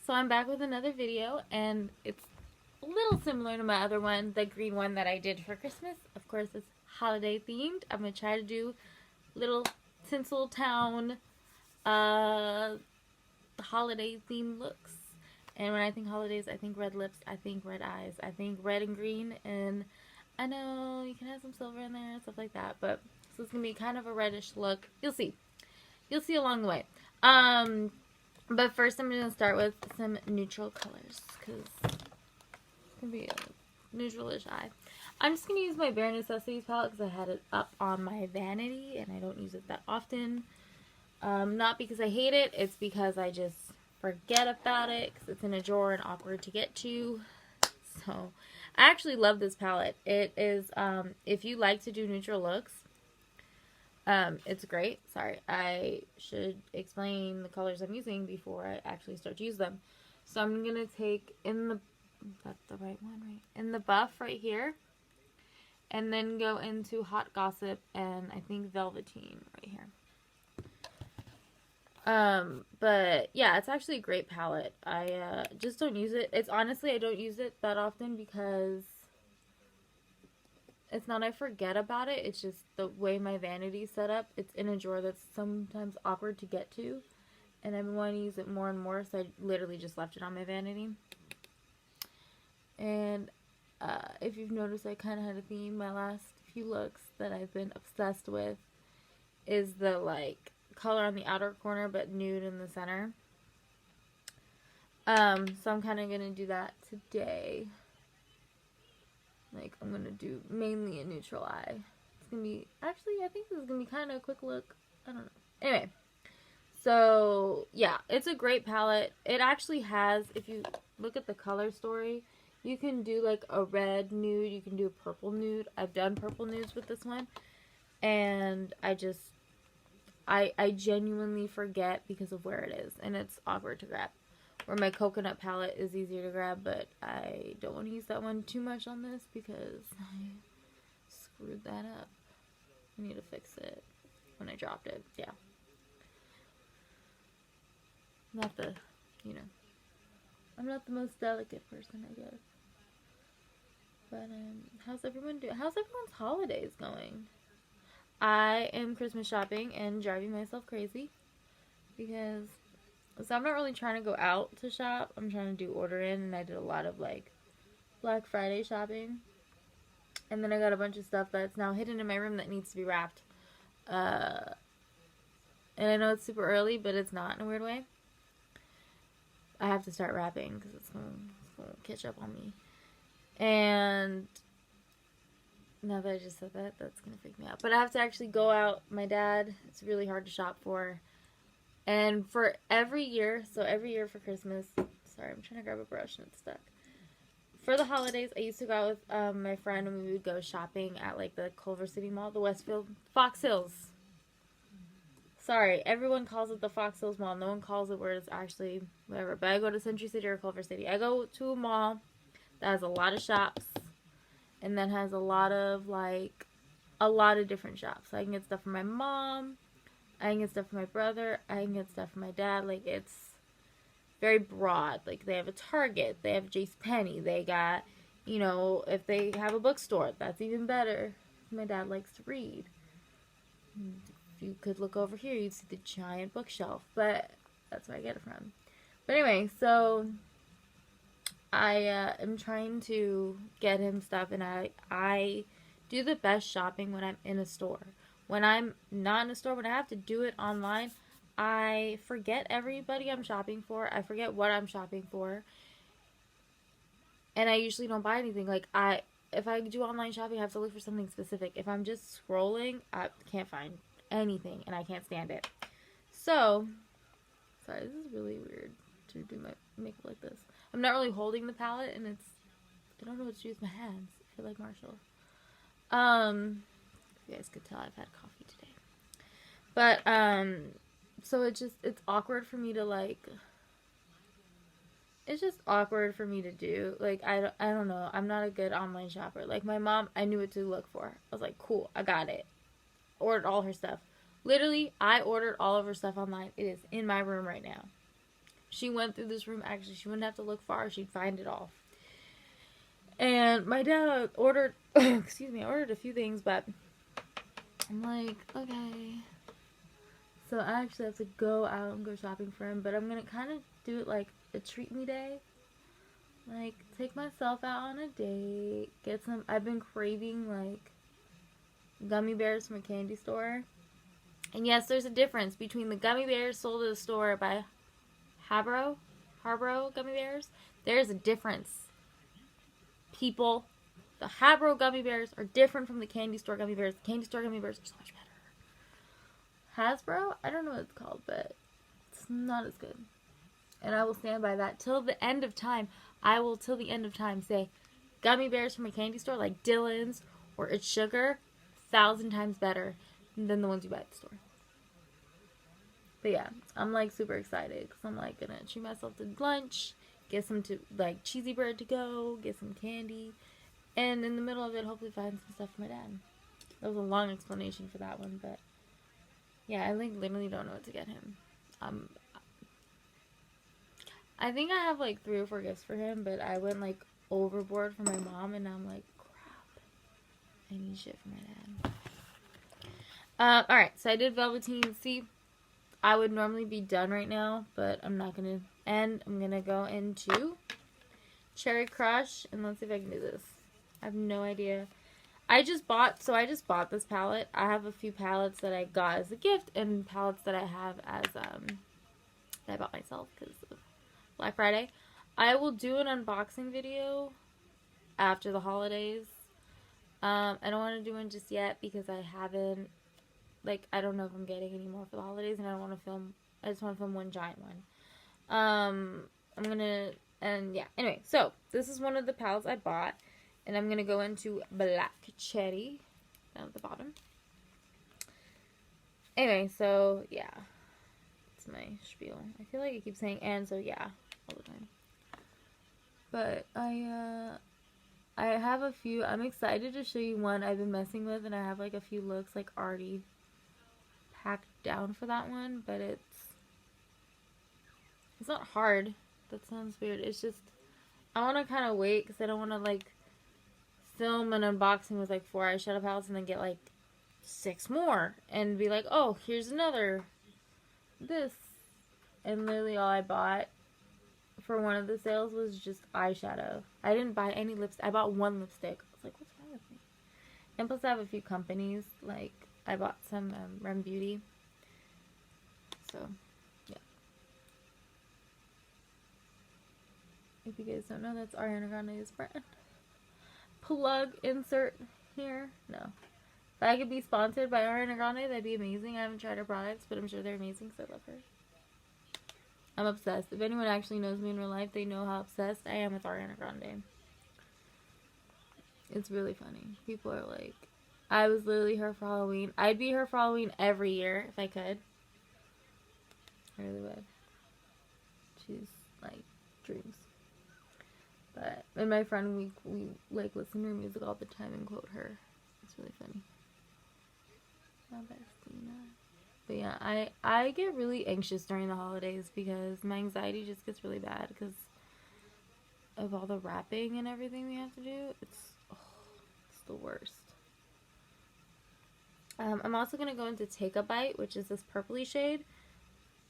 So I'm back with another video, and it's a little similar to my other one, the green one that I did for Christmas. Of course, it's holiday themed. I'm going to try to do little Tinseltown holiday themed looks. And when I think holidays, I think red lips, I think red eyes, I think red and green, and I know you can have some silver in there and stuff like that, but so it's going to be kind of a reddish look. You'll see. You'll see along the way. But first I'm going to start with some neutral colors, because it's going to be a neutralish eye. I'm just going to use my Bare Necessities palette because I had it up on my vanity, and I don't use it that often. Not because I hate it, it's because I just forget about it, because it's in a drawer and awkward to get to. So, I actually love this palette. It is, if you like to do neutral looks, it's great. Sorry, I should explain the colors I'm using before I actually start to use them. So I'm going to take in the, that's the right one, right? In the Buff right here. And then go into Hot Gossip and I think Velveteen right here. But yeah, it's actually a great palette. I just don't use it. It's honestly, I don't use it that often because it's not I forget about it. It's just the way my vanity's set up. It's in a drawer that's sometimes awkward to get to. And I've been wanting to use it more and more, so I literally just left it on my vanity. And if you've noticed, I kind of had a theme. My last few looks that I've been obsessed with is the, like, color on the outer corner but nude in the center. So I'm kind of going to do that today. Like, I'm going to do mainly a neutral eye. It's going to be, actually, I think this is going to be kind of a quick look. I don't know. Anyway, so, yeah, it's a great palette. It actually has, if you look at the color story, you can do, like, a red nude. You can do a purple nude. I've done purple nudes with this one. And I genuinely forget because of where it is. And it's awkward to grab. Where my coconut palette is easier to grab, but I don't want to use that one too much on this because I screwed that up. I need to fix it when I dropped it. Yeah. Not the, you know, I'm not the most delicate person, I guess. But, how's everyone doing? How's everyone's holidays going? I am Christmas shopping and driving myself crazy because, so I'm not really trying to go out to shop. I'm trying to do order in, and I did a lot of, like, Black Friday shopping. And then I got a bunch of stuff that's now hidden in my room that needs to be wrapped. And I know it's super early, but it's not in a weird way. I have to start wrapping because it's going to catch up on me. And now that I just said that, that's going to freak me out. But I have to actually go out. My dad, it's really hard to shop for. And for every year, so every year for Christmas, sorry, I'm trying to grab a brush and it's stuck. For the holidays, I used to go out with my friend and we would go shopping at like the Culver City Mall, the Westfield, Fox Hills. Sorry, everyone calls it the Fox Hills Mall. No one calls it where it's actually whatever. But I go to Century City or Culver City. I go to a mall that has a lot of shops and that has a lot of different shops. So I can get stuff for my mom. I can get stuff for my brother. I can get stuff for my dad. Like, it's very broad. Like, they have a Target. They have JCPenney. They got, you know, if they have a bookstore, that's even better. My dad likes to read. If you could look over here, you'd see the giant bookshelf. But that's where I get it from. But anyway, so I am trying to get him stuff. And I do the best shopping when I'm in a store. When I'm not in a store, when I have to do it online, I forget everybody I'm shopping for. I forget what I'm shopping for. And I usually don't buy anything. Like, if I do online shopping, I have to look for something specific. If I'm just scrolling, I can't find anything, and I can't stand it. So, sorry, this is really weird to do my makeup like this. I'm not really holding the palette, and I don't know what to use with my hands. I feel like Marshall. You guys could tell I've had coffee today. But, so it's awkward for me to, like, it's just awkward for me to do. Like, I don't know. I'm not a good online shopper. Like, my mom, I knew what to look for. I was like, cool, I got it. Ordered all her stuff. Literally, I ordered all of her stuff online. It is in my room right now. She went through this room. Actually, she wouldn't have to look far. She'd find it all. And my dad ordered, excuse me, I ordered a few things, but I'm like, okay. So I actually have to go out and go shopping for him, but I'm going to kind of do it like a treat me day. Like, take myself out on a date, get some, I've been craving, like, gummy bears from a candy store. And yes, there's a difference between the gummy bears sold at the store by Harborough gummy bears. There's a difference. People, the Harborough gummy bears are different from the candy store gummy bears. The candy store gummy bears are so much better. Hasbro? I don't know what it's called, but it's not as good. And I will stand by that till the end of time. I will, till the end of time, say gummy bears from a candy store like Dylan's or It's Sugar, 1,000 times better than the ones you buy at the store. But yeah, I'm like super excited because I'm like gonna treat myself to lunch, get some to like cheesy bread to go, get some candy, and in the middle of it, hopefully find some stuff for my dad. That was a long explanation for that one, but yeah, I like literally don't know what to get him. I think I have like 3 or 4 gifts for him, but I went like overboard for my mom, and I'm like, crap, I need shit for my dad. Alright, so I did Velveteen. See, I would normally be done right now, but I'm not gonna. And I'm gonna go into Cherry Crush, and let's see if I can do this. I have no idea. I just bought this palette. I have a few palettes that I got as a gift, and palettes that I have as, that I bought myself because of Black Friday. I will do an unboxing video after the holidays. I don't want to do one just yet because I haven't, like, I don't know if I'm getting any more for the holidays, and I don't want to film, I just want to film one giant one. Anyway, so this is one of the palettes I bought, and I'm gonna go into Black Cherry down at the bottom. Anyway, so yeah, it's my spiel. I feel like I keep saying "and," so yeah, all the time. But I have a few. I'm excited to show you one I've been messing with, and I have like a few looks like already packed down for that one, but it's not hard. That sounds weird. It's just, I want to kind of wait because I don't want to like film an unboxing with like 4 eyeshadow palettes and then get like 6 more and be like, oh, here's another this. And literally all I bought for one of the sales was just eyeshadow. I didn't buy any lipstick. I bought 1 lipstick. I was like, what's wrong with me? And plus I have a few companies. Like, I bought some Rem Beauty. So, yeah. If you guys don't know, that's Ariana Grande's brand. Plug insert here. No. If I could be sponsored by Ariana Grande, that'd be amazing. I haven't tried her products, but I'm sure they're amazing, so I love her. I'm obsessed. If anyone actually knows me in real life, they know how obsessed I am with Ariana Grande. It's really funny. People are like, I was literally her for Halloween. I'd be her for Halloween every year if I could. I really would. She's like dreams. But and my friend, we like listen to her music all the time and quote her. It's really funny. But yeah, I get really anxious during the holidays because my anxiety just gets really bad because of all the wrapping and everything we have to do. It's the worst. I'm also going to go into Take a Bite, which is this purpley shade.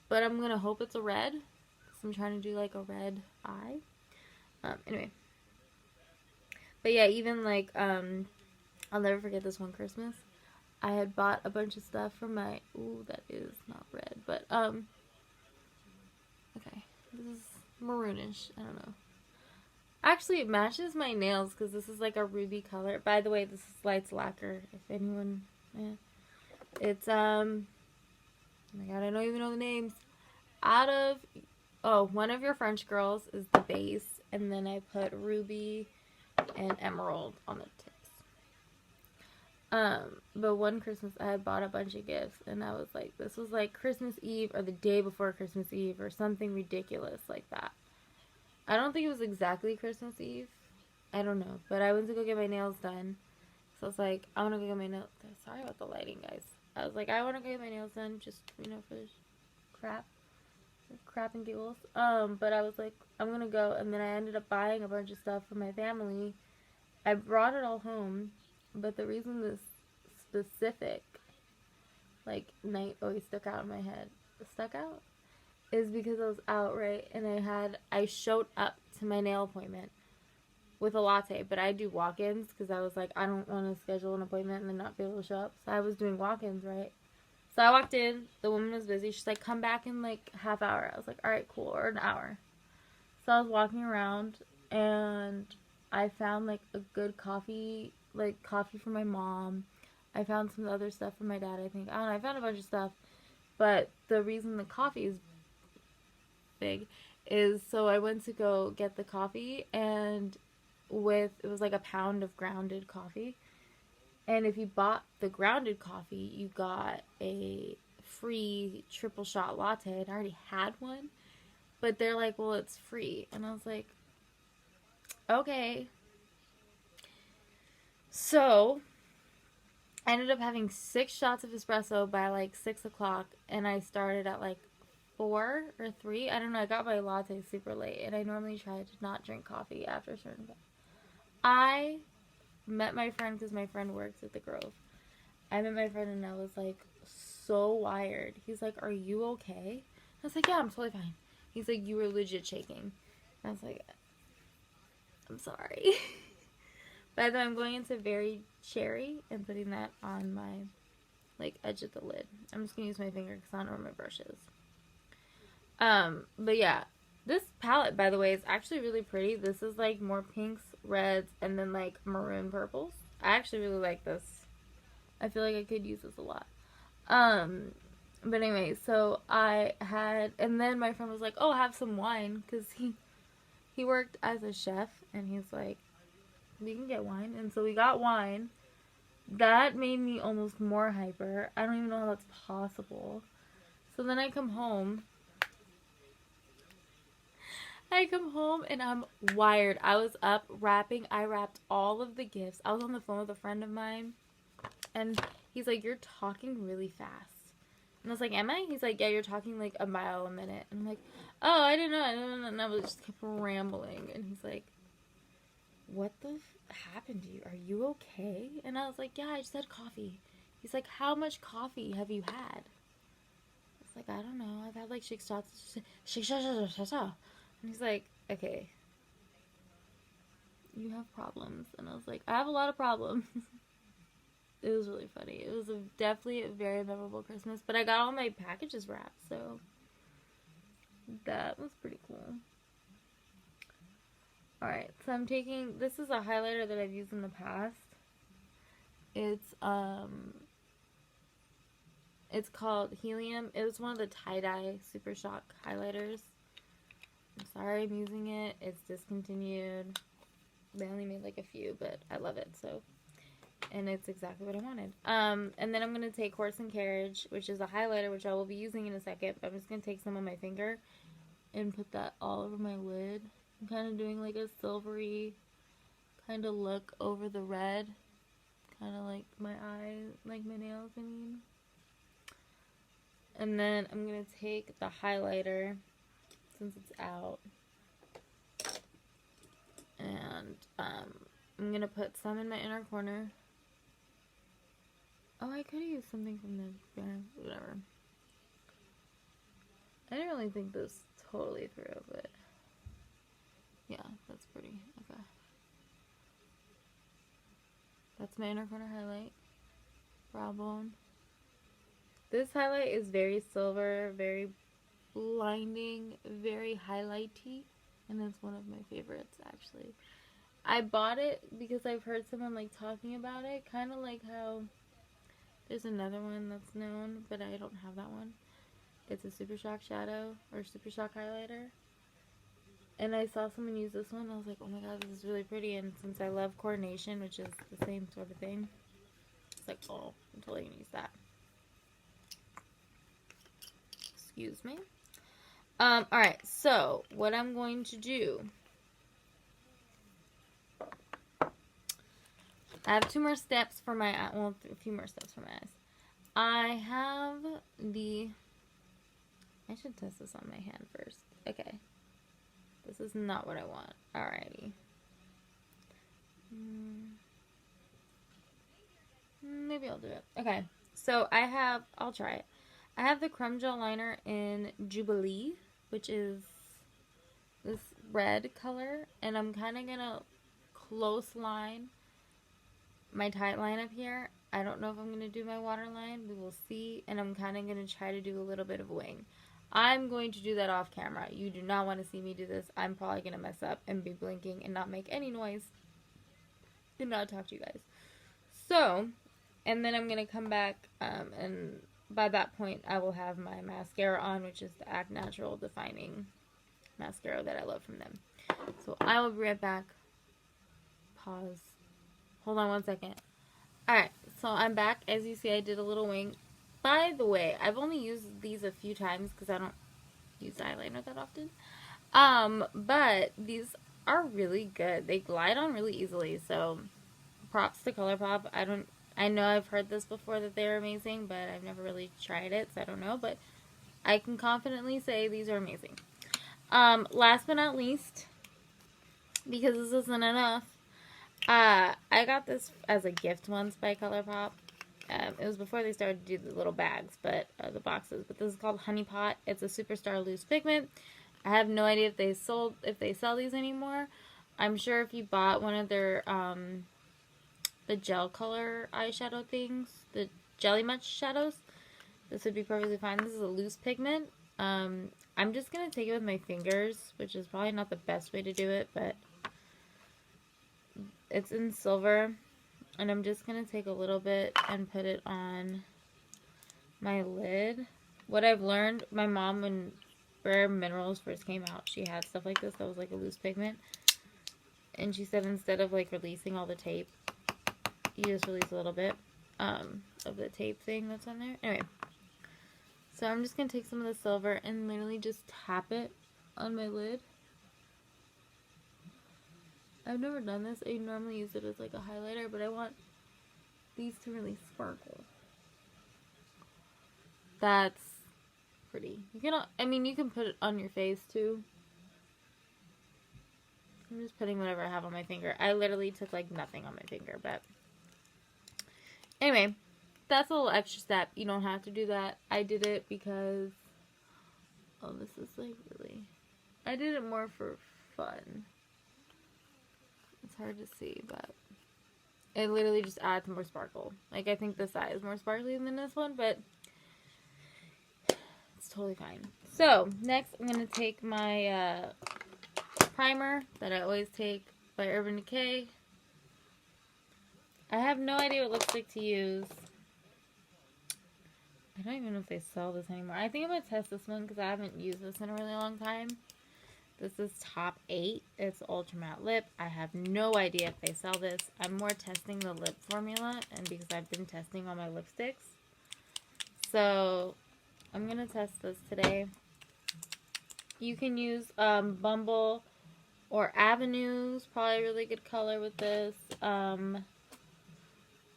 But I'm going to hope it's a red. Because I'm trying to do like a red eye. Anyway. But yeah, even like, I'll never forget this one Christmas. I had bought a bunch of stuff for my, ooh, that is not red. But, okay. This is maroonish. I don't know. Actually, it matches my nails because this is like a ruby color. By the way, this is Lights Lacquer. If anyone... It's, oh my god, I don't even know the names. One of Your French Girls is the base, and then I put ruby and emerald on the tips. But one Christmas I had bought a bunch of gifts, and I was like, this was like Christmas Eve or the day before Christmas Eve or something ridiculous like that. I don't think it was exactly Christmas Eve. I don't know, but I went to go get my nails done. So I was like, I want to go get my nails. Sorry about the lighting, guys. I was like, I want to go get my nails done, just, for this crap. crap and giggles. But I was like, I'm gonna go, and then I ended up buying a bunch of stuff for my family. I brought it all home, but the reason this specific like night always stuck out in my head, is because I was out, right, and I showed up to my nail appointment with a latte, but I do walk-ins because I was like, I don't want to schedule an appointment and then not be able to show up. So I was doing walk-ins, right? So I walked in, the woman was busy. She's like, come back in like half hour. I was like, all right, cool, or an hour. So I was walking around and I found like a good coffee, like coffee for my mom. I found some other stuff for my dad, I think. I don't know, I found a bunch of stuff. But the reason the coffee is big is so I went to go get the coffee, and it was like a pound of grounded coffee. And if you bought the grounded coffee, you got a free triple shot latte. And I already had one, but they're like, well, it's free. And I was like, okay. So I ended up having 6 shots of espresso by like 6 o'clock, and I started at like 4 or 3. I don't know. I got my latte super late, and I normally try to not drink coffee after a certain time. I met my friend because my friend works at the Grove. I met my friend and I was like so wired. He's like, are you okay? I was like, yeah, I'm totally fine. He's like, you were legit shaking. I was like, I'm sorry. By the way, I'm going into Very Cherry and putting that on my like edge of the lid. I'm just going to use my finger because I don't know where my brush is. But yeah, this palette, by the way, is actually really pretty. This is like more pinks, reds, and then like maroon purples. I actually really like this. I feel like I could use this a lot. But anyway, so and then my friend was like, oh, have some wine, because he worked as a chef, and he's like, we can get wine. And so we got wine. That made me almost more hyper. I don't even know how that's possible. So then I come home and I'm wired. I was up wrapping. I wrapped all of the gifts. I was on the phone with a friend of mine, and he's like, you're talking really fast. And I was like, am I? He's like, yeah, you're talking like a mile a minute. And I'm like, oh, I didn't know. And I was just kept rambling. And he's like, what the happened to you? Are you okay? And I was like, yeah, I just had coffee. He's like, how much coffee have you had? I was like, I don't know. I've had like 6 shots. And he's like, okay, you have problems. And I was like, I have a lot of problems. It was really funny. It was definitely a very memorable Christmas. But I got all my packages wrapped, so that was pretty cool. Alright, so I'm taking, this is a highlighter that I've used in the past. It's called Helium. It was one of the tie-dye Super Shock highlighters. I'm sorry I'm using it. It's discontinued. They only made like a few, but I love it, so. And it's exactly what I wanted. And then I'm going to take Horse and Carriage, which is a highlighter, which I will be using in a second. But I'm just going to take some on my finger and put that all over my lid. I'm kind of doing like a silvery kind of look over the red. Kind of like my eye, like my nails, I mean. And then I'm going to take the highlighter, since it's out. And I'm going to put some in my inner corner. Oh, I could have used something from the banner, whatever. I didn't really think this totally through, but yeah, that's pretty. Okay. That's my inner corner highlight. Brow bone. This highlight is very silver, very blinding, very highlighty, and it's one of my favorites, actually. I bought it because I've heard someone like talking about it, kind of like how there's another one that's known, but I don't have that one. It's a Super Shock shadow, or Super Shock highlighter. And I saw someone use this one, and I was like, oh my god, this is really pretty. And since I love Coronation, which is the same sort of thing, it's like, oh, I'm totally gonna use that. Excuse me. Alright, so what I'm going to do, I have 2 more steps for my, well, a few more steps for my eyes. I have the I should test this on my hand first. Okay. This is not what I want. Alrighty. Maybe I'll do it. Okay. So I'll try it. I have the Creme Gel Liner in Jubilee, which is this red color. And I'm kind of going to close line my tight line up here. I don't know if I'm going to do my waterline. We will see. And I'm kind of going to try to do a little bit of wing. I'm going to do that off camera. You do not want to see me do this. I'm probably going to mess up and be blinking and not make any noise and not talk to you guys. So, and then I'm going to come back and by that point I will have my mascara on, which is the Act Natural Defining Mascara that I love from them. So I will be right back. Pause. Hold on one second. Alright, so I'm back. As you see, I did a little wing. By the way, I've only used these a few times because I don't use eyeliner that often. But these are really good. They glide on really easily, so props to Colourpop. I know I've heard this before that they're amazing, but I've never really tried it, so I don't know, but I can confidently say these are amazing. Last but not least, because this isn't enough, I got this as a gift once by Colourpop. It was before they started to do the little bags, but the boxes. But this is called Honey Pot. It's a Superstar Loose Pigment. I have no idea if they sell these anymore. I'm sure if you bought one of their the gel color eyeshadow things, the Jelly Much shadows, this would be perfectly fine. This is a loose pigment. I'm just gonna take it with my fingers, which is probably not the best way to do it, but it's in silver. And I'm just going to take a little bit and put it on my lid. What I've learned, my mom, when Bare Minerals first came out, she had stuff like this that was like a loose pigment. And she said instead of like releasing all the tape, you just release a little bit of the tape thing that's on there. Anyway, so I'm just going to take some of the silver and literally just tap it on my lid. I've never done this. I normally use it as like a highlighter, but I want these to really sparkle. That's pretty. You can put it on your face too. I'm just putting whatever I have on my finger. I literally took like nothing on my finger, but anyway, that's a little extra step. You don't have to do that. I did it because, oh, this is like really, I did it more for fun. It's hard to see, but it literally just adds more sparkle. Like, I think this eye is more sparkly than this one, but it's totally fine. So, next I'm going to take my primer that I always take by Urban Decay. I have no idea what lipstick to use. I don't even know if they sell this anymore. I think I'm going to test this one because I haven't used this in a really long time. This is Top 8. It's Ultra Matte Lip. I have no idea if they sell this. I'm more testing the lip formula, and because I've been testing all my lipsticks. So, I'm going to test this today. You can use Bumble or Avenues. Probably a really good color with this.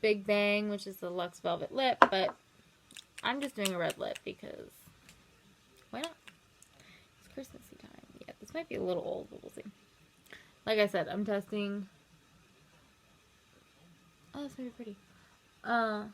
Big Bang, which is the Luxe Velvet Lip. But I'm just doing a red lip because why not? It's Christmassy time. Yeah, this might be a little old, but we'll see. Like I said, I'm testing. Oh, this might be pretty. Okay.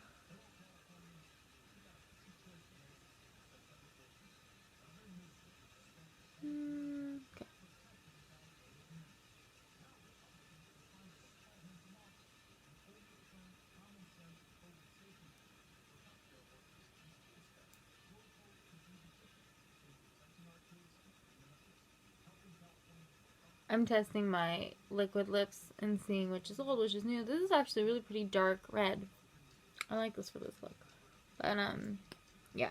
I'm testing my liquid lips and seeing which is old, which is new. This is actually a really pretty dark red. I like this for this look. But, yeah.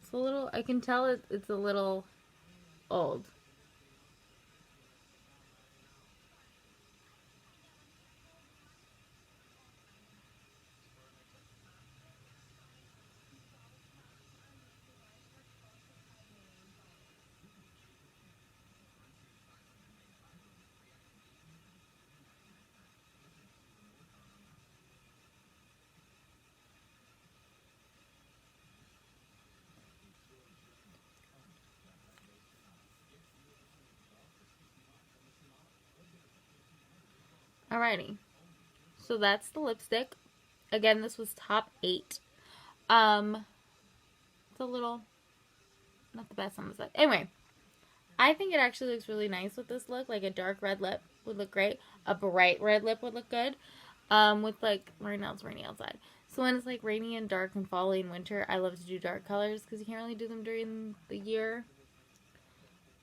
It's a little, I can tell it's a little old. Alrighty. So that's the lipstick. Again, this was top 8. It's a little, not the best on the side. Anyway, I think it actually looks really nice with this look. Like a dark red lip would look great. A bright red lip would look good. With like, right now it's rainy outside. So when it's like rainy and dark and fall and winter, I love to do dark colors because you can't really do them during the year.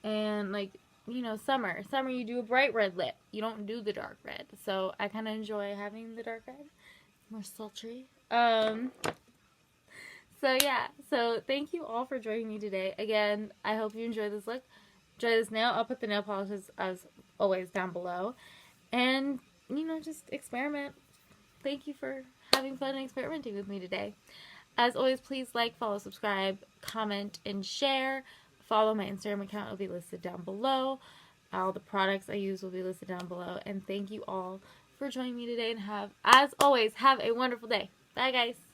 And like, you know, summer you do a bright red lip. You don't do the dark red. So I kind of enjoy having the dark red. It's more sultry. So yeah, so thank you all for joining me today. Again, I hope you enjoy this look. Enjoy this nail. I'll put the nail polishes as always down below. And, you know, just experiment. Thank you for having fun and experimenting with me today. As always, please like, follow, subscribe, comment, and share. Follow my Instagram account. It will be listed down below. All the products I use will be listed down below. And thank you all for joining me today. And as always, have a wonderful day. Bye, guys.